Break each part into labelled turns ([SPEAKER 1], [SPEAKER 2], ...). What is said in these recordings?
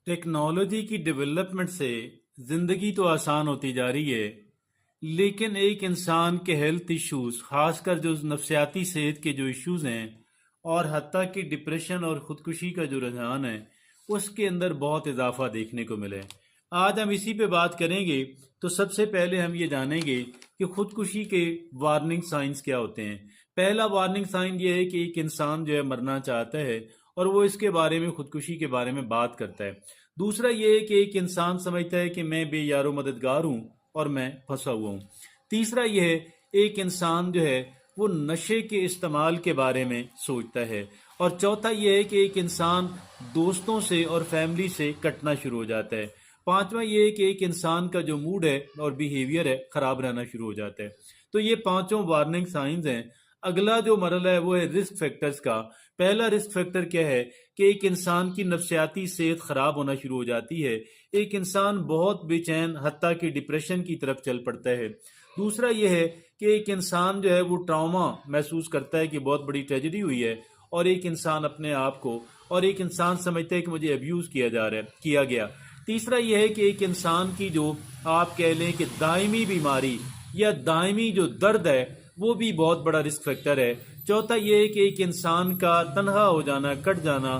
[SPEAKER 1] Technology کی development سے زندگی تو آسان ہوتی جا رہی ہے، لیکن ایک انسان کے ہیلتھ ایشوز، خاص کر جو نفسیاتی صحت کے جو ایشوز ہیں، اور حتیٰ کہ ڈپریشن اور خودکشی کا جو رجحان ہے، اس کے اندر بہت اضافہ دیکھنے کو ملے۔ آج ہم اسی پہ بات کریں گے، تو سب سے پہلے ہم یہ جانیں گے کہ خودکشی کے وارننگ سائنز کیا ہوتے ہیں۔ پہلا وارننگ سائن یہ ہے کہ ایک انسان جو ہے مرنا چاہتا ہے اور وہ اس کے بارے میں، خودکشی کے بارے میں بات کرتا ہے۔ دوسرا یہ ہے کہ ایک انسان سمجھتا ہے کہ میں بے یار و مددگار ہوں اور میں پھنسا ہوا ہوں۔ تیسرا یہ ہے ایک انسان جو ہے وہ نشے کے استعمال کے بارے میں سوچتا ہے۔ اور چوتھا یہ ہے کہ ایک انسان دوستوں سے اور فیملی سے کٹنا شروع ہو جاتا ہے۔ پانچواں یہ ہے کہ ایک انسان کا جو موڈ ہے اور بیہیویئر ہے خراب رہنا شروع ہو جاتا ہے۔ تو یہ پانچوں وارننگ سائنز ہیں۔ اگلا جو مرحلہ ہے وہ ہے رسک فیکٹرز کا۔ پہلا رسک فیکٹر کیا ہے کہ ایک انسان کی نفسیاتی صحت خراب ہونا شروع ہو جاتی ہے۔ ایک انسان بہت بے چین، حتیٰ کہ ڈپریشن کی طرف چل پڑتا ہے۔ دوسرا یہ ہے کہ ایک انسان جو ہے وہ ٹراما محسوس کرتا ہے کہ بہت بڑی ٹریجڈی ہوئی ہے، اور ایک انسان اپنے آپ کو، اور ایک انسان سمجھتا ہے کہ مجھے ابیوز کیا گیا۔ تیسرا یہ ہے کہ ایک انسان کی جو آپ کہہ لیں کہ دائمی بیماری یا دائمی جو درد ہے وہ بھی بہت بڑا رسک فیکٹر ہے۔ چوتھا یہ ہے کہ ایک انسان کا تنہا ہو جانا، کٹ جانا،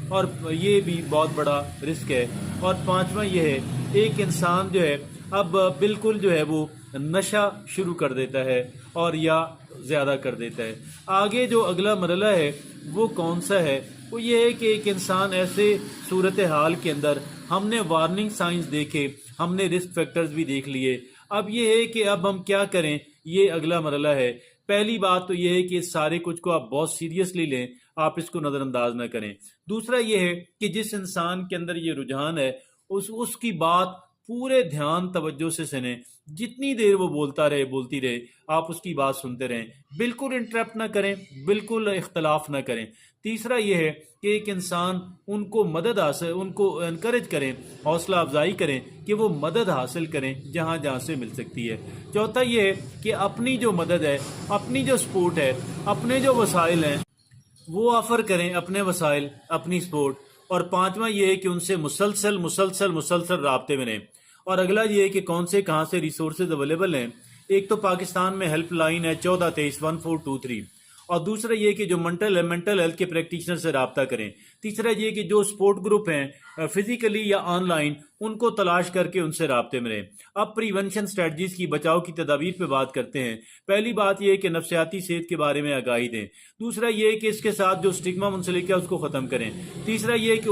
[SPEAKER 1] اور یہ بھی بہت بڑا رسک ہے۔ اور پانچواں یہ ہے ایک انسان جو ہے اب بالکل جو ہے وہ نشہ شروع کر دیتا ہے اور یا زیادہ کر دیتا ہے۔ آگے جو اگلا مرحلہ ہے وہ کون سا ہے؟ وہ یہ ہے کہ ایک انسان ایسے صورتحال کے اندر، ہم نے وارننگ سائنز دیکھے، ہم نے رسک فیکٹرز بھی دیکھ لیے، اب یہ ہے کہ اب ہم کیا کریں، یہ اگلا مرحلہ ہے۔ پہلی بات تو یہ ہے کہ اس سارے کچھ کو آپ بہت سیریسلی لیں، آپ اس کو نظر انداز نہ کریں۔ دوسرا یہ ہے کہ جس انسان کے اندر یہ رجحان ہے اس کی بات پورے دھیان توجہ سے سنیں۔ جتنی دیر وہ بولتی رہے آپ اس کی بات سنتے رہیں، بالکل انٹرپٹ نہ کریں، بالکل اختلاف نہ کریں۔ تیسرا یہ ہے کہ ایک انسان ان کو ان کو انکریج کریں، حوصلہ افزائی کریں کہ وہ مدد حاصل کریں جہاں جہاں سے مل سکتی ہے۔ چوتھا یہ ہے کہ اپنی جو مدد ہے، اپنی جو سپورٹ ہے، اپنے جو وسائل ہیں وہ آفر کریں، اپنے وسائل، اپنی سپورٹ۔ اور پانچواں یہ ہے کہ ان سے مسلسل رابطے میں رہیں۔ اور اگلا یہ ہے کہ کون سے کہاں سے ریسورسز اویلیبل ہیں۔ ایک تو پاکستان میں ہیلپ لائن ہے 14231423، اور دوسرا یہ کہ جو مینٹل ہیلتھ کے پریکٹیشنر سے رابطہ کریں۔ تیسرا یہ کہ جو سپورٹ گروپ ہیں فزیکلی یا آن لائن، ان کو تلاش کر کے ان سے رابطے میں رہیں۔ اب پریونشن سٹریٹجیز کی، بچاؤ کی تدابیر پہ بات کرتے ہیں۔ پہلی بات یہ ہے کہ نفسیاتی صحت کے بارے میں آگاہی دیں۔ دوسرا یہ ہے کہ اس کے ساتھ جو سٹگما منسلک ہے اس کو ختم کریں۔ تیسرا یہ ہے کہ